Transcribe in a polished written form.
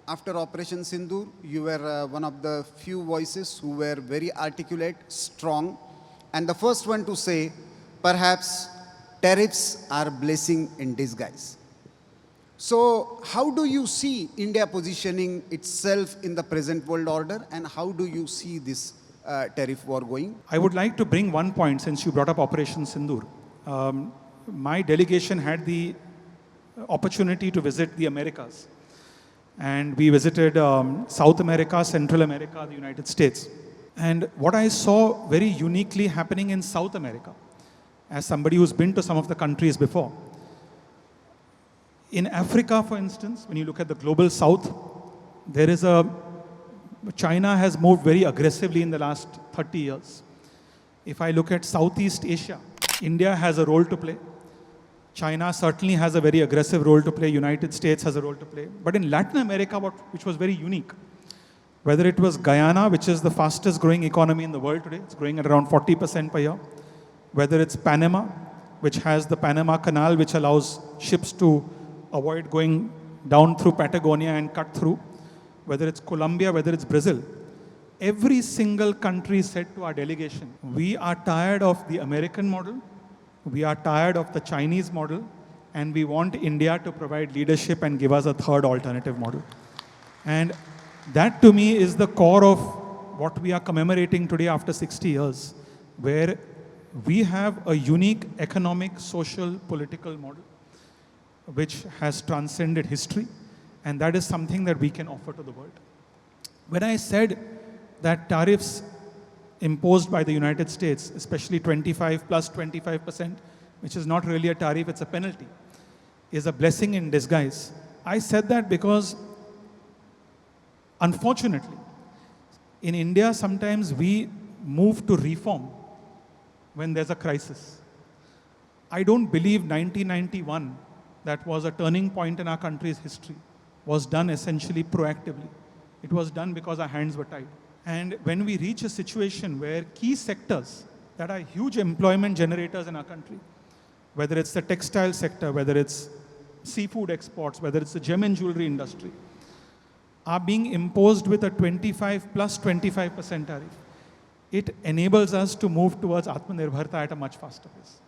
after Operation Sindoor, you were one of the few voices who were very articulate, strong, and the first one to say, perhaps tariffs are blessing in disguise. So how do you see India positioning itself in the present world order, and how do you see this tariff war going? I would like to bring one point since you brought up Operation Sindoor. My delegation had the opportunity to visit the Americas. And we visited South America, Central America, the United States. And what I saw very uniquely happening in South America, as somebody who's been to some of the countries before. In Africa, for instance, when you look at the global South, China has moved very aggressively in the last 30 years. If I look at Southeast Asia, India has a role to play. China certainly has a very aggressive role to play. United States has a role to play. But in Latin America, which was very unique, whether it was Guyana, which is the fastest growing economy in the world today, it's growing at around 40% per year. Whether it's Panama, which has the Panama Canal, which allows ships to avoid going down through Patagonia and cut through. Whether it's Colombia, whether it's Brazil. Every single country said to our delegation, we are tired of the American model. We are tired of the Chinese model, and we want India to provide leadership and give us a third alternative model. And that to me is the core of what we are commemorating today after 60 years, where we have a unique economic, social, political model which has transcended history, and that is something that we can offer to the world. When I said that tariffs imposed by the United States, especially 25 plus 25%, which is not really a tariff, it's a penalty, is a blessing in disguise. I said that because, unfortunately, in India, sometimes we move to reform when there's a crisis. I don't believe 1991, that was a turning point in our country's history, was done essentially proactively. It was done because our hands were tied. And when we reach a situation where key sectors that are huge employment generators in our country, whether it's the textile sector, whether it's seafood exports, whether it's the gem and jewelry industry, are being imposed with a 25 plus 25% tariff, it enables us to move towards Atmanirbharta at a much faster pace.